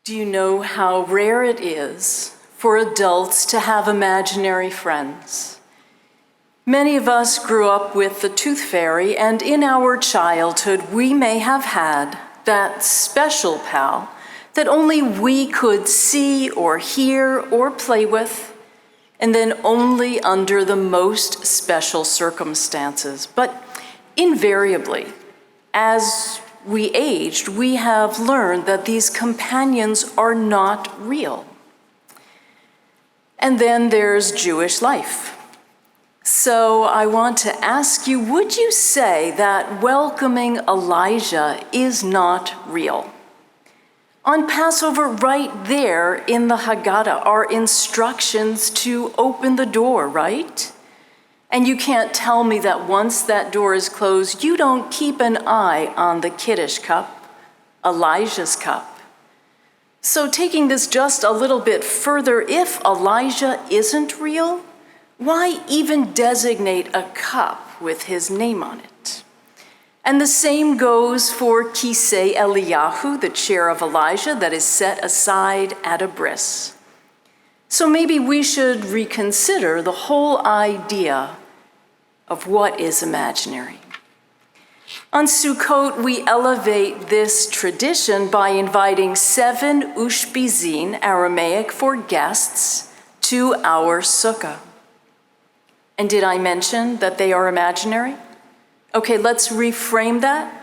Do you know how rare it is for adults to have imaginary friends? Many of us grew up with the tooth fairy, and in our childhood, we may have had that special pal that only we could see or hear or play with, and then only under the most special circumstances. But invariably, as we aged, we have learned that these companions are not real. And then there's Jewish life. So I want to ask you, would you say that welcoming Elijah is not real? On Passover, right there in the Haggadah, are instructions to open the door, right? And you can't tell me that once that door is closed, you don't keep an eye on the Kiddush cup, Elijah's cup. So taking this just a little bit further, if Elijah isn't real, why even designate a cup with his name on it? And the same goes for Kisei Eliyahu, the chair of Elijah that is set aside at a bris. So maybe we should reconsider the whole idea of what is imaginary. On Sukkot, we elevate this tradition by inviting 7 ushpizin, Aramaic for guests, to our sukkah. And did I mention that they are imaginary? Okay, let's reframe that.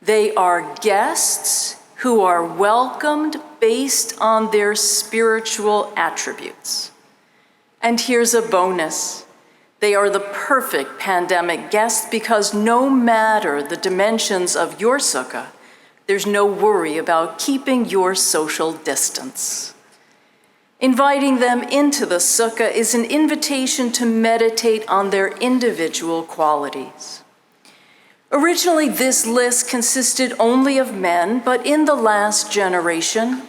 They are guests who are welcomed based on their spiritual attributes. And here's a bonus. They are the perfect pandemic guests because no matter the dimensions of your sukkah, there's no worry about keeping your social distance. Inviting them into the sukkah is an invitation to meditate on their individual qualities. Originally, this list consisted only of men, but in the last generation,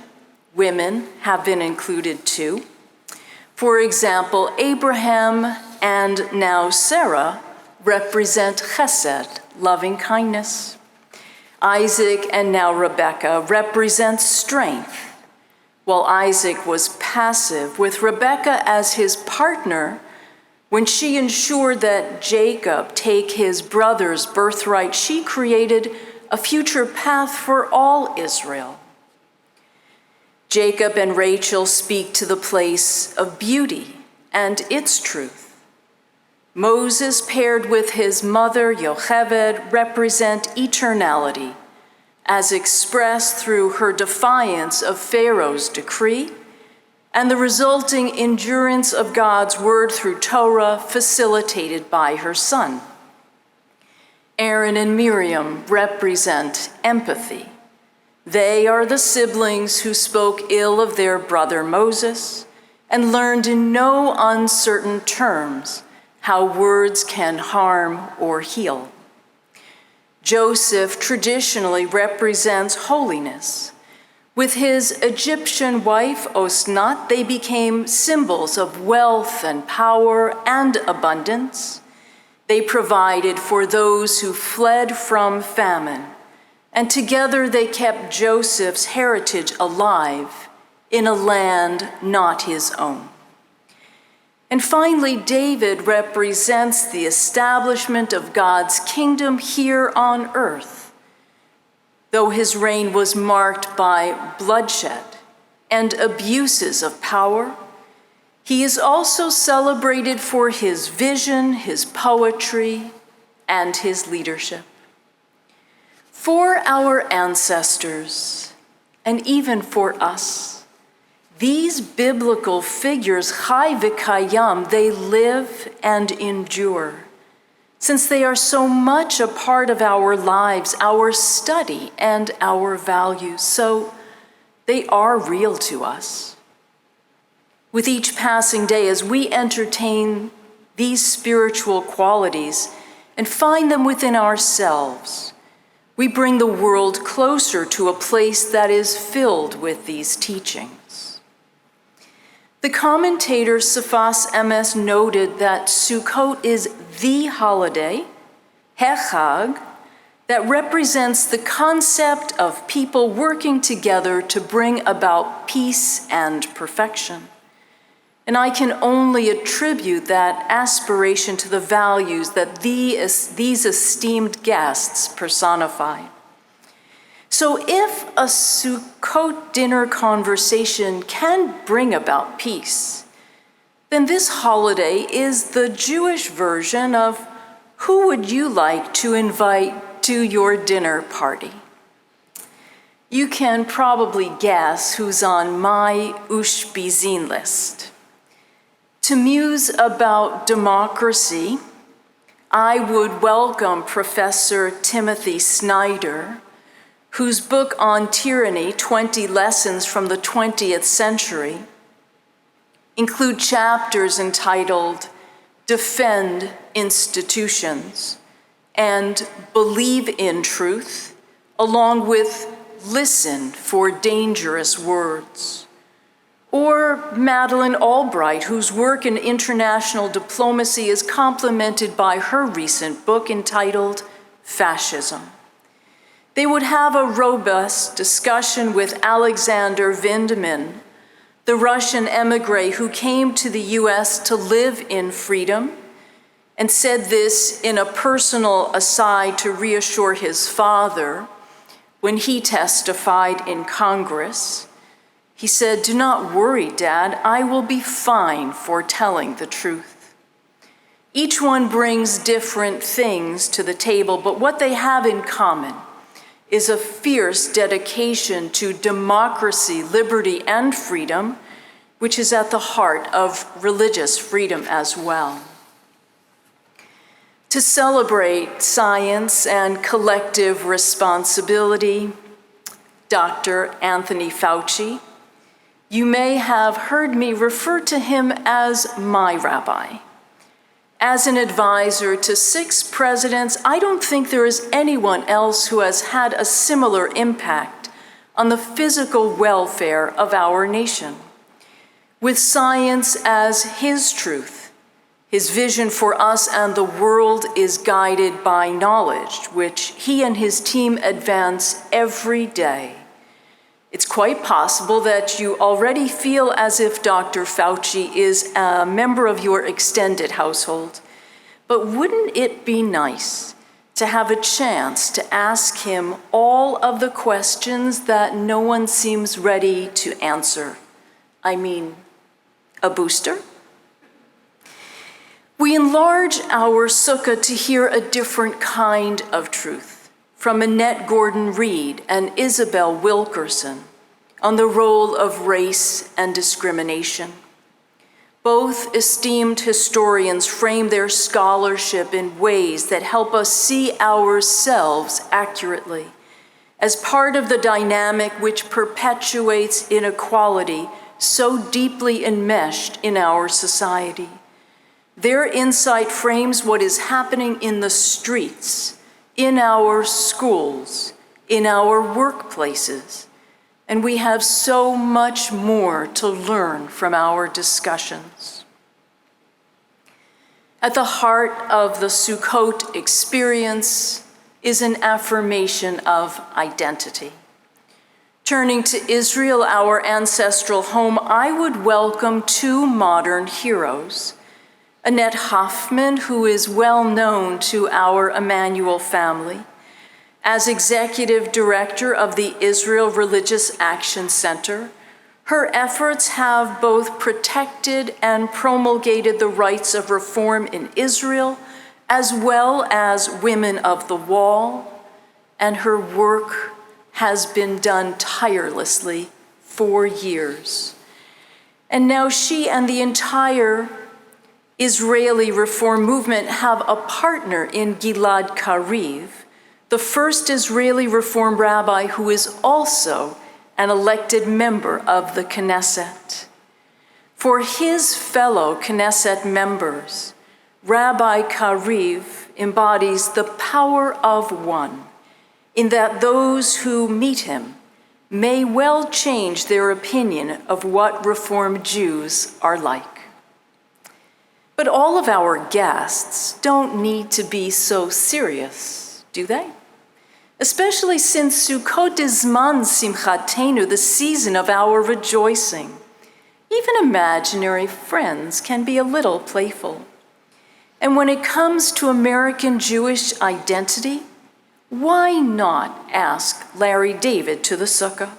women have been included too. For example, Abraham and now Sarah represent chesed, loving kindness. Isaac and now Rebekah represent strength. While Isaac was passive, with Rebekah as his partner, when she ensured that Jacob take his brother's birthright, she created a future path for all Israel. Jacob and Rachel speak to the place of beauty and its truth. Moses, paired with his mother, Yocheved, represent eternality, as expressed through her defiance of Pharaoh's decree and the resulting endurance of God's word through Torah, facilitated by her son. Aaron and Miriam represent empathy. They are the siblings who spoke ill of their brother Moses and learned in no uncertain terms how words can harm or heal. Joseph traditionally represents holiness. With his Egyptian wife, Osnat, they became symbols of wealth and power and abundance. They provided for those who fled from famine, and together they kept Joseph's heritage alive in a land not his own. And finally, David represents the establishment of God's kingdom here on earth. Though his reign was marked by bloodshed and abuses of power, he is also celebrated for his vision, his poetry, and his leadership. For our ancestors, and even for us, these biblical figures, chai v'kayam, they live and endure, since they are so much a part of our lives, our study, and our values. So they are real to us. With each passing day, as we entertain these spiritual qualities and find them within ourselves, we bring the world closer to a place that is filled with these teachings. The commentator Safas Emes noted that Sukkot is the holiday, Hechag, that represents the concept of people working together to bring about peace and perfection. And I can only attribute that aspiration to the values that these esteemed guests personify. So if a Sukkot dinner conversation can bring about peace, then this holiday is the Jewish version of who would you like to invite to your dinner party? You can probably guess who's on my Ushpizin list. To muse about democracy, I would welcome Professor Timothy Snyder, whose book on tyranny, 20 Lessons from the 20th Century, include chapters entitled Defend Institutions and Believe in Truth, along with Listen for Dangerous Words. Or Madeleine Albright, whose work in international diplomacy is complemented by her recent book entitled Fascism. They would have a robust discussion with Alexander Vindman, the Russian emigre who came to the US to live in freedom and said this in a personal aside to reassure his father when he testified in Congress. He said, "Do not worry, Dad, I will be fine for telling the truth." Each one brings different things to the table, but what they have in common is a fierce dedication to democracy, liberty, and freedom, which is at the heart of religious freedom as well. To celebrate science and collective responsibility, Dr. Anthony Fauci, you may have heard me refer to him as my rabbi. As an advisor to 6 presidents, I don't think there is anyone else who has had a similar impact on the physical welfare of our nation. With science as his truth, his vision for us and the world is guided by knowledge, which he and his team advance every day. It's quite possible that you already feel as if Dr. Fauci is a member of your extended household. But wouldn't it be nice to have a chance to ask him all of the questions that no one seems ready to answer? I mean, a booster? We enlarge our sukkah to hear a different kind of truth from Annette Gordon-Reed and Isabel Wilkerson on the role of race and discrimination. Both esteemed historians frame their scholarship in ways that help us see ourselves accurately as part of the dynamic which perpetuates inequality so deeply enmeshed in our society. Their insight frames what is happening in the streets, in our schools, in our workplaces, and we have so much more to learn from our discussions. At the heart of the Sukkot experience is an affirmation of identity. Turning to Israel, our ancestral home, I would welcome 2 modern heroes. Annette Hoffman, who is well known to our Emanu-El family, as executive director of the Israel Religious Action Center. Her efforts have both protected and promulgated the rights of reform in Israel, as well as Women of the Wall, and her work has been done tirelessly for years. And now she and the entire Israeli reform movement have a partner in Gilad Kariv, the first Israeli reform rabbi who is also an elected member of the Knesset. For his fellow Knesset members, Rabbi Kariv embodies the power of one, in that those who meet him may well change their opinion of what Reform Jews are like. But all of our guests don't need to be so serious, do they? especially since Sukkot is Zman Simchatenu, the season of our rejoicing. Even imaginary friends can be a little playful. And when it comes to American Jewish identity, why not ask Larry David to the sukkah?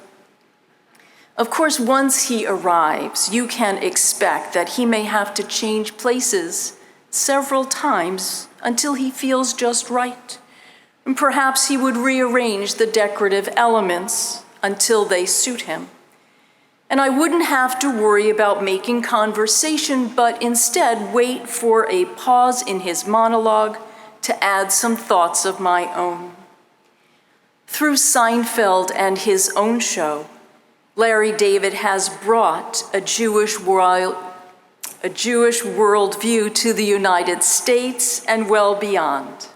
Of course, once he arrives, you can expect that he may have to change places several times until he feels just right. And perhaps he would rearrange the decorative elements until they suit him. And I wouldn't have to worry about making conversation, but instead wait for a pause in his monologue to add some thoughts of my own. Through Seinfeld and his own show, Larry David has brought a Jewish worldview to the United States and well beyond.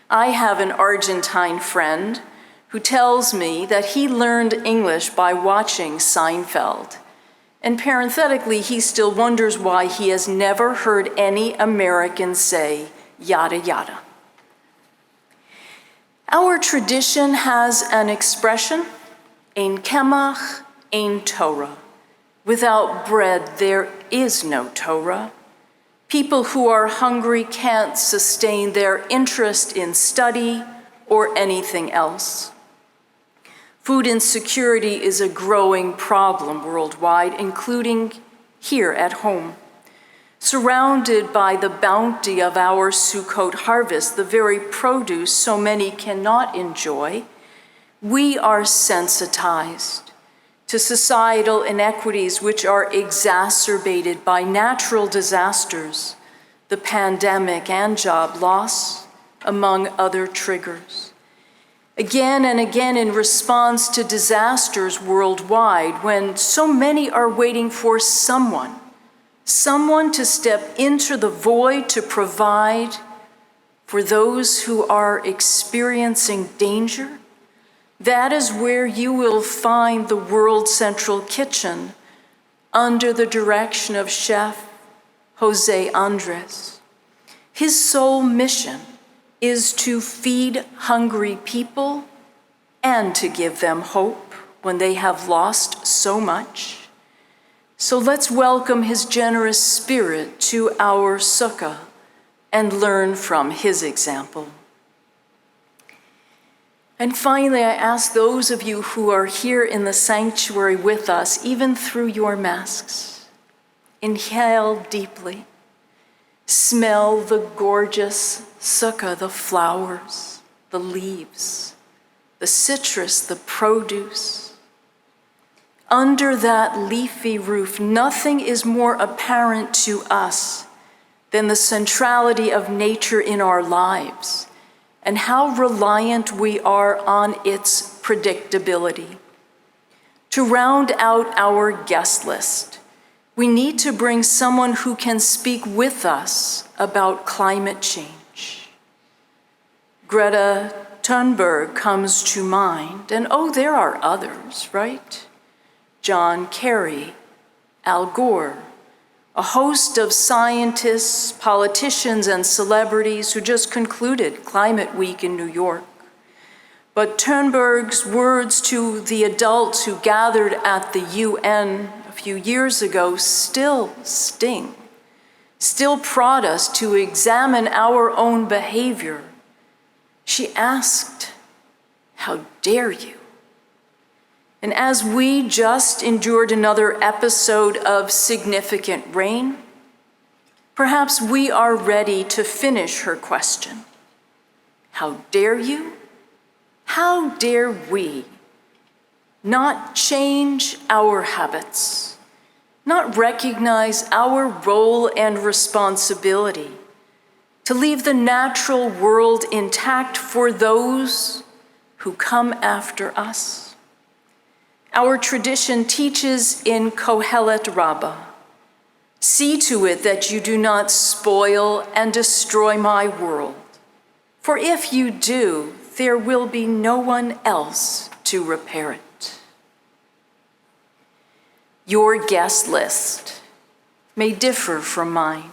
I have an Argentine friend who tells me that he learned English by watching Seinfeld. And parenthetically, he still wonders why he has never heard any American say yada yada. Our tradition has an expression, ein kemach, ein Torah. Without bread, there is no Torah. People who are hungry can't sustain their interest in study or anything else. Food insecurity is a growing problem worldwide, including here at home. Surrounded by the bounty of our Sukkot harvest, the very produce so many cannot enjoy, we are sensitized to societal inequities which are exacerbated by natural disasters, the pandemic and job loss, among other triggers. Again and again in response to disasters worldwide, when so many are waiting for someone to step into the void to provide for those who are experiencing danger, that is where you will find the World Central Kitchen under the direction of Chef Jose Andres. His sole mission is to feed hungry people and to give them hope when they have lost so much. So let's welcome his generous spirit to our sukkah and learn from his example. And finally, I ask those of you who are here in the sanctuary with us, even through your masks, inhale deeply. Smell the gorgeous sukkah, the flowers, the leaves, the citrus, the produce. Under that leafy roof, nothing is more apparent to us than the centrality of nature in our lives and how reliant we are on its predictability. To round out our guest list, we need to bring someone who can speak with us about climate change. Greta Thunberg comes to mind, and there are others, right? John Kerry, Al Gore, a host of scientists, politicians, and celebrities who just concluded Climate Week in New York. But Thunberg's words to the adults who gathered at the UN a few years ago still sting, still prod us to examine our own behavior. She asked, "How dare you?" And as we just endured another episode of significant rain, perhaps we are ready to finish her question. How dare you? How dare we not change our habits, not recognize our role and responsibility to leave the natural world intact for those who come after us? Our tradition teaches in Kohelet Rabbah, "See to it that you do not spoil and destroy my world, for if you do, there will be no one else to repair it." Your guest list may differ from mine.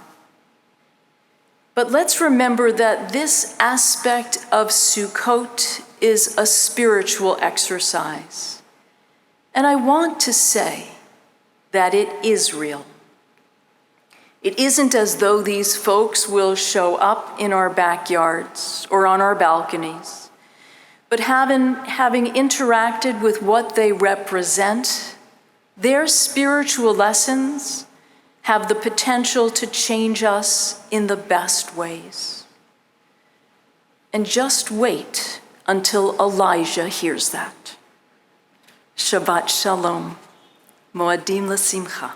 But let's remember that this aspect of Sukkot is a spiritual exercise. And I want to say that it is real. It isn't as though these folks will show up in our backyards or on our balconies, but having interacted with what they represent, their spiritual lessons have the potential to change us in the best ways. And just wait until Elijah hears that. Shabbat Shalom. Moadim L'Simcha.